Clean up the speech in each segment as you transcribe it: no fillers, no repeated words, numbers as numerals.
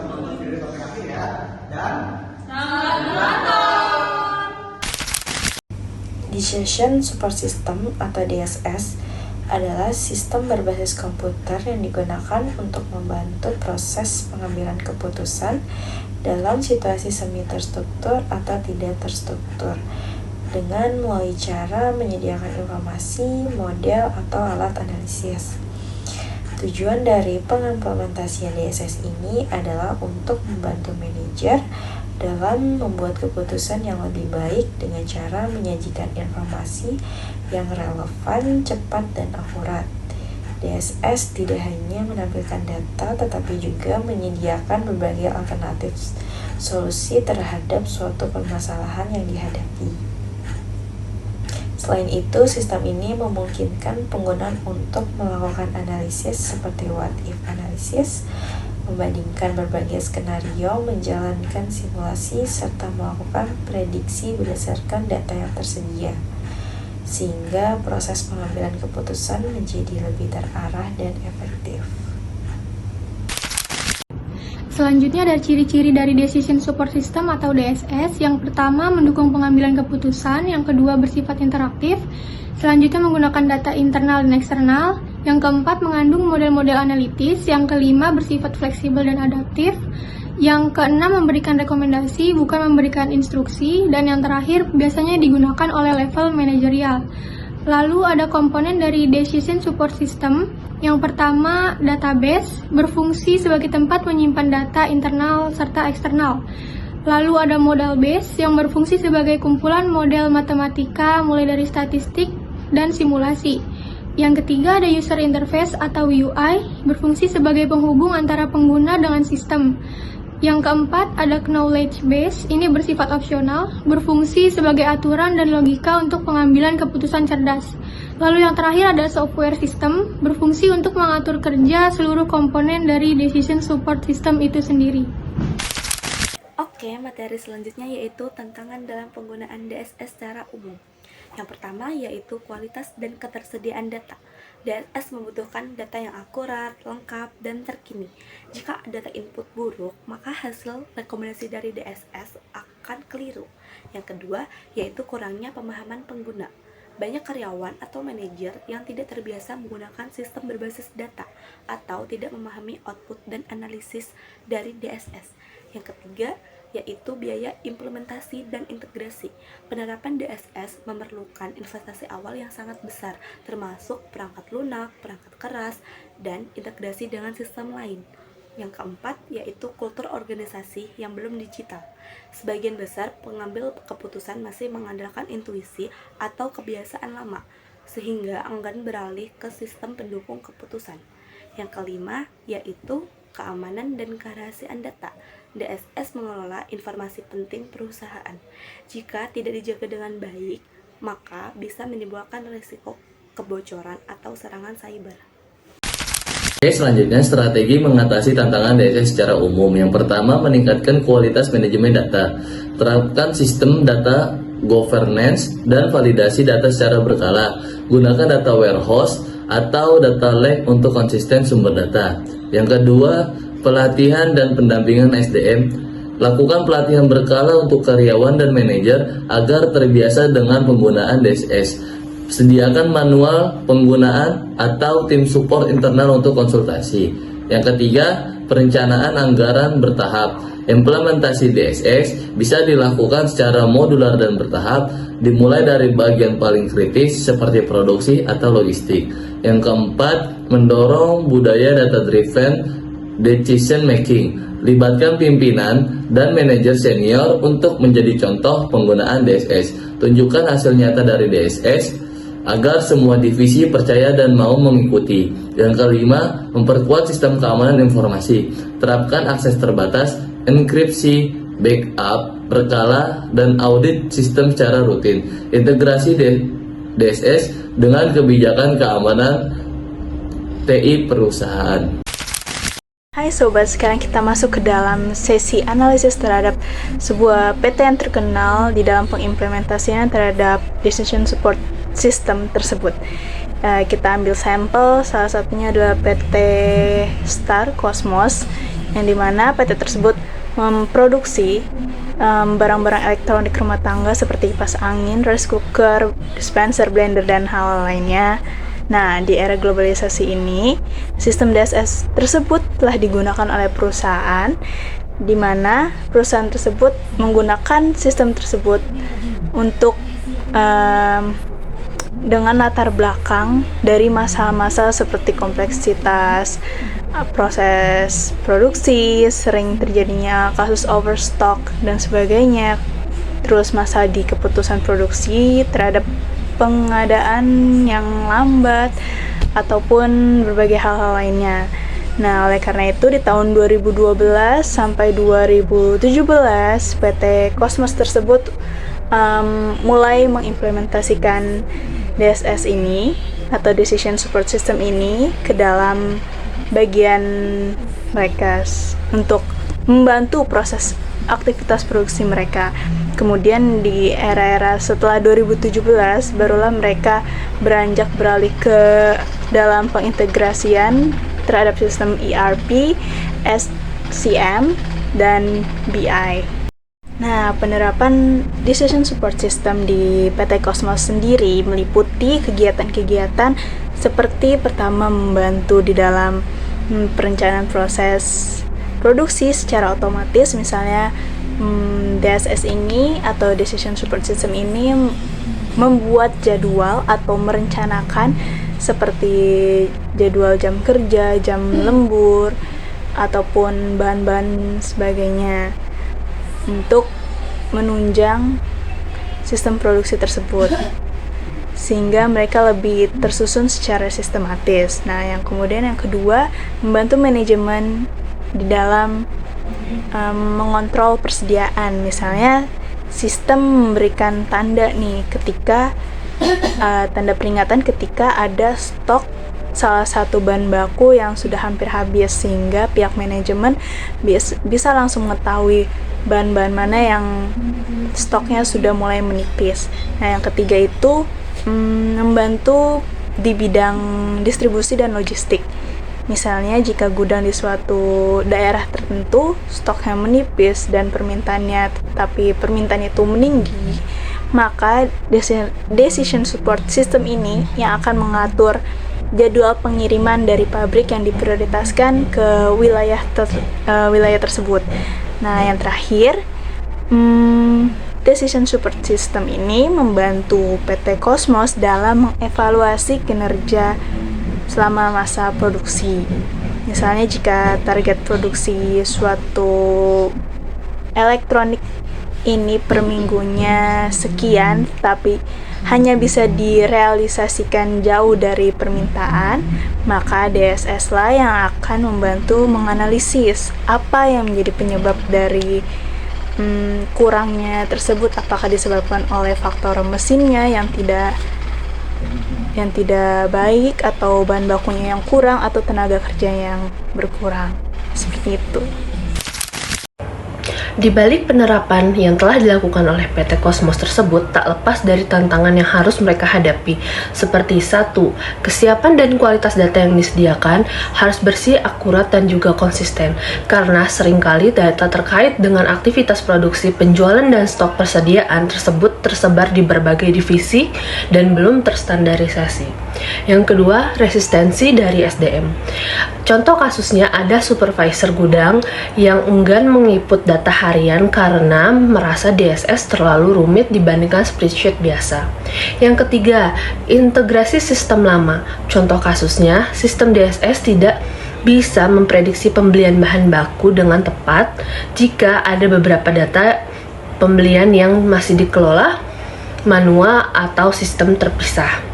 sampai nonton video sampai akhir ya. Dan selamat menonton! Decision Support System atau DSS adalah sistem berbasis komputer yang digunakan untuk membantu proses pengambilan keputusan dalam situasi semi terstruktur atau tidak terstruktur dengan melalui cara menyediakan informasi, model, atau alat analisis. Tujuan dari pengimplementasian DSS ini adalah untuk membantu manajer dalam membuat keputusan yang lebih baik dengan cara menyajikan informasi yang relevan, cepat, dan akurat. DSS tidak hanya menampilkan data, tetapi juga menyediakan berbagai alternatif solusi terhadap suatu permasalahan yang dihadapi. Selain itu, sistem ini memungkinkan penggunaan untuk melakukan analisis seperti what if analysis, membandingkan berbagai skenario, menjalankan simulasi, serta melakukan prediksi berdasarkan data yang tersedia, sehingga proses pengambilan keputusan menjadi lebih terarah dan efektif. Selanjutnya ada ciri-ciri dari Decision Support System atau DSS. Yang pertama, mendukung pengambilan keputusan. Yang kedua, bersifat interaktif. Selanjutnya, menggunakan data internal dan eksternal. Yang keempat, mengandung model-model analitis. Yang kelima, bersifat fleksibel dan adaptif. Yang keenam, memberikan rekomendasi, bukan memberikan instruksi. Dan yang terakhir, biasanya digunakan oleh level manajerial. Lalu ada komponen dari Decision Support System. Yang pertama, database, berfungsi sebagai tempat menyimpan data internal serta eksternal. Lalu ada model base, yang berfungsi sebagai kumpulan model matematika mulai dari statistik dan simulasi. Yang ketiga ada user interface atau UI, berfungsi sebagai penghubung antara pengguna dengan sistem. Yang keempat ada knowledge base, ini bersifat opsional, berfungsi sebagai aturan dan logika untuk pengambilan keputusan cerdas. Lalu yang terakhir ada software system, berfungsi untuk mengatur kerja seluruh komponen dari decision support system itu sendiri. Oke, materi selanjutnya yaitu tantangan dalam penggunaan DSS secara umum. Yang pertama yaitu kualitas dan ketersediaan data. DSS membutuhkan data yang akurat, lengkap, dan terkini. Jika data input buruk, maka hasil rekomendasi dari DSS akan keliru. Yang kedua yaitu kurangnya pemahaman pengguna. Banyak karyawan atau manajer yang tidak terbiasa menggunakan sistem berbasis data atau tidak memahami output dan analisis dari DSS. Yang ketiga yaitu biaya implementasi dan integrasi. Penerapan DSS memerlukan investasi awal yang sangat besar, termasuk perangkat lunak, perangkat keras, dan integrasi dengan sistem lain. Yang keempat yaitu kultur organisasi yang belum digital. Sebagian besar pengambil keputusan masih mengandalkan intuisi atau kebiasaan lama, sehingga enggan beralih ke sistem pendukung keputusan. Yang kelima yaitu keamanan dan kerahasiaan data. DSS mengelola informasi penting perusahaan. Jika tidak dijaga dengan baik, maka bisa menimbulkan risiko kebocoran atau serangan cyber. Oke, selanjutnya strategi mengatasi tantangan DSS secara umum. Yang pertama, meningkatkan kualitas manajemen data. Terapkan sistem data governance dan validasi data secara berkala. Gunakan data warehouse atau data lake untuk konsisten sumber data. Yang kedua, pelatihan dan pendampingan SDM. Lakukan pelatihan berkala untuk karyawan dan manajer agar terbiasa dengan penggunaan DSS. Sediakan manual penggunaan atau tim support internal untuk konsultasi. Yang ketiga, perencanaan anggaran bertahap. Implementasi DSS bisa dilakukan secara modular dan bertahap, dimulai dari bagian paling kritis seperti produksi atau logistik. Yang keempat, mendorong budaya data-driven decision making. Libatkan pimpinan dan manajer senior untuk menjadi contoh penggunaan DSS. Tunjukkan hasil nyata dari DSS agar semua divisi percaya dan mau mengikuti. Yang kelima, memperkuat sistem keamanan informasi. Terapkan akses terbatas, enkripsi, backup, berkala, dan audit sistem secara rutin. Integrasi DSS dengan kebijakan keamanan TI perusahaan. Hai sobat, sekarang kita masuk ke dalam sesi analisis terhadap sebuah PT yang terkenal di dalam pengimplementasian terhadap Decision Support System tersebut. Kita ambil sampel, salah satunya adalah PT Star Cosmos yang dimana PT tersebut memproduksi barang-barang elektronik rumah tangga seperti kipas angin, rice cooker, dispenser, blender, dan hal lainnya. Nah, di era globalisasi ini, sistem DSS tersebut telah digunakan oleh perusahaan, di mana perusahaan tersebut menggunakan sistem tersebut untuk dengan latar belakang dari masalah-masalah seperti kompleksitas proses produksi, sering terjadinya kasus overstock dan sebagainya, terus masalah di keputusan produksi terhadap pengadaan yang lambat ataupun berbagai hal-hal lainnya. Nah, oleh karena itu di tahun 2012 sampai 2017 PT Cosmos tersebut mulai mengimplementasikan DSS ini atau Decision Support System ini ke dalam bagian mereka untuk membantu proses aktivitas produksi mereka. Kemudian di era-era setelah 2017 barulah mereka beranjak beralih ke dalam pengintegrasian terhadap sistem ERP, SCM, dan BI. Nah, penerapan Decision Support System di PT Cosmos sendiri meliputi kegiatan-kegiatan seperti pertama membantu di dalam perencanaan proses produksi secara otomatis, misalnya DSS ini atau Decision Support System ini membuat jadwal atau merencanakan seperti jadwal jam kerja, jam lembur, ataupun bahan-bahan sebagainya untuk menunjang sistem produksi tersebut sehingga mereka lebih tersusun secara sistematis. Nah, yang kedua, membantu manajemen di dalam mengontrol persediaan. Misalnya, sistem memberikan tanda nih ketika tanda peringatan ketika ada stok salah satu bahan baku yang sudah hampir habis, sehingga pihak manajemen bisa langsung mengetahui bahan-bahan mana yang stoknya sudah mulai menipis. Nah, yang ketiga itu membantu di bidang distribusi dan logistik. Misalnya jika gudang di suatu daerah tertentu stoknya menipis dan permintaannya itu meninggi, maka Decision Support System ini yang akan mengatur jadwal pengiriman dari pabrik yang diprioritaskan ke wilayah tersebut. Nah, yang terakhir, Decision Support System ini membantu PT Cosmos dalam mengevaluasi kinerja selama masa produksi. Misalnya jika target produksi suatu elektronik ini per minggunya sekian, tapi hanya bisa direalisasikan jauh dari permintaan, maka DSS lah yang akan membantu menganalisis apa yang menjadi penyebab dari kurangnya tersebut, apakah disebabkan oleh faktor mesinnya yang tidak baik, atau bahan bakunya yang kurang, atau tenaga kerja yang berkurang. Seperti itu. Di balik penerapan yang telah dilakukan oleh PT Cosmos tersebut, tak lepas dari tantangan yang harus mereka hadapi, seperti 1. Kesiapan dan kualitas data yang disediakan harus bersih, akurat, dan juga konsisten, karena seringkali data terkait dengan aktivitas produksi, penjualan, dan stok persediaan tersebut tersebar di berbagai divisi dan belum terstandarisasi. Yang kedua, resistensi dari SDM. Contoh kasusnya ada supervisor gudang yang enggan menginput data harian karena merasa DSS terlalu rumit dibandingkan spreadsheet biasa. Yang ketiga, integrasi sistem lama. Contoh kasusnya, sistem DSS tidak bisa memprediksi pembelian bahan baku dengan tepat jika ada beberapa data pembelian yang masih dikelola manual atau sistem terpisah.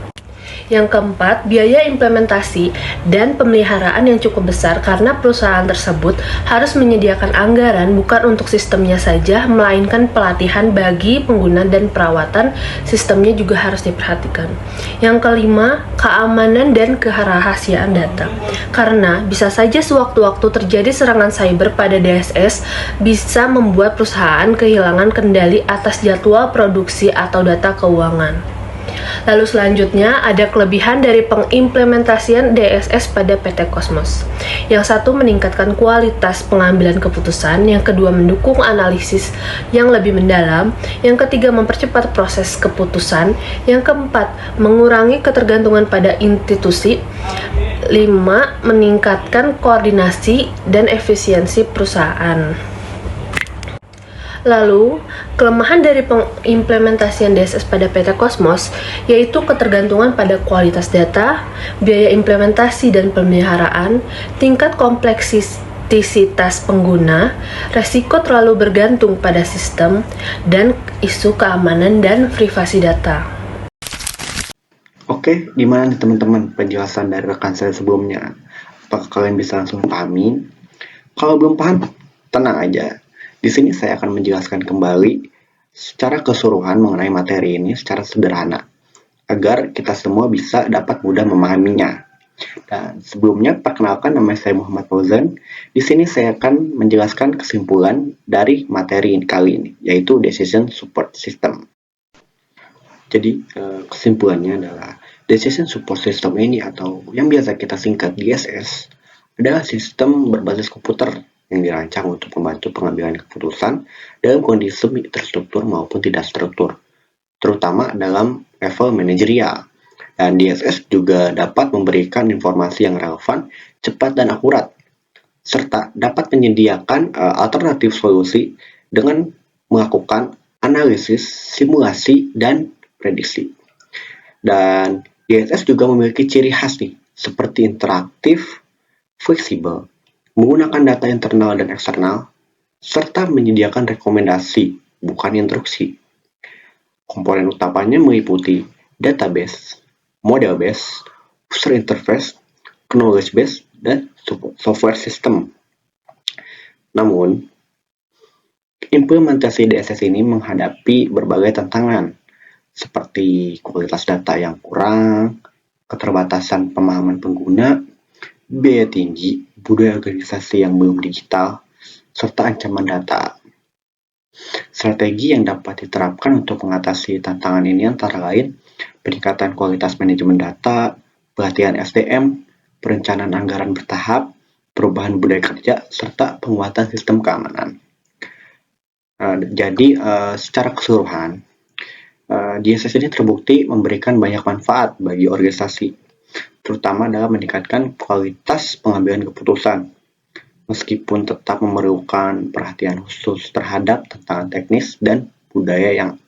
Yang keempat, biaya implementasi dan pemeliharaan yang cukup besar karena perusahaan tersebut harus menyediakan anggaran bukan untuk sistemnya saja, melainkan pelatihan bagi pengguna dan perawatan sistemnya juga harus diperhatikan. Yang kelima, keamanan dan kerahasiaan data. Karena bisa saja sewaktu-waktu terjadi serangan cyber pada DSS bisa membuat perusahaan kehilangan kendali atas jadwal produksi atau data keuangan. Lalu selanjutnya ada kelebihan dari pengimplementasian DSS pada PT Cosmos. Yang satu meningkatkan kualitas pengambilan keputusan, yang kedua mendukung analisis yang lebih mendalam, yang ketiga mempercepat proses keputusan, yang keempat mengurangi ketergantungan pada institusi, 5 meningkatkan koordinasi dan efisiensi perusahaan. Lalu, kelemahan dari pengimplementasian DSS pada PT Cosmos yaitu ketergantungan pada kualitas data, biaya implementasi dan pemeliharaan, tingkat kompleksitas pengguna, resiko terlalu bergantung pada sistem, dan isu keamanan dan privasi data. Oke, gimana nih teman-teman penjelasan dari rekan saya sebelumnya? Apakah kalian bisa langsung pahami? Kalau belum paham, tenang aja. Di sini saya akan menjelaskan kembali secara keseluruhan mengenai materi ini secara sederhana, agar kita semua bisa dapat mudah memahaminya. Dan sebelumnya, perkenalkan, nama saya Muhammad Fauzan. Di sini saya akan menjelaskan kesimpulan dari materi kali ini, yaitu Decision Support System. Jadi, kesimpulannya adalah Decision Support System ini, atau yang biasa kita singkat DSS, adalah sistem berbasis komputer yang dirancang untuk membantu pengambilan keputusan dalam kondisi terstruktur maupun tidak struktur, terutama dalam level manajerial. Dan DSS juga dapat memberikan informasi yang relevan, cepat, dan akurat, serta dapat menyediakan alternatif solusi dengan melakukan analisis, simulasi, dan prediksi. Dan DSS juga memiliki ciri khas nih, seperti interaktif, fleksibel, menggunakan data internal dan eksternal, serta menyediakan rekomendasi, bukan instruksi. Komponen utamanya meliputi database, model base, user interface, knowledge base, dan software system. Namun, implementasi DSS ini menghadapi berbagai tantangan, seperti kualitas data yang kurang, keterbatasan pemahaman pengguna, biaya tinggi, budaya organisasi yang belum digital, serta ancaman data. Strategi yang dapat diterapkan untuk mengatasi tantangan ini antara lain peningkatan kualitas manajemen data, pelatihan SDM, perencanaan anggaran bertahap, perubahan budaya kerja, serta penguatan sistem keamanan. Jadi, secara keseluruhan, DSS ini terbukti memberikan banyak manfaat bagi organisasi, terutama dalam meningkatkan kualitas pengambilan keputusan, meskipun tetap memerlukan perhatian khusus terhadap tantangan teknis dan budaya yang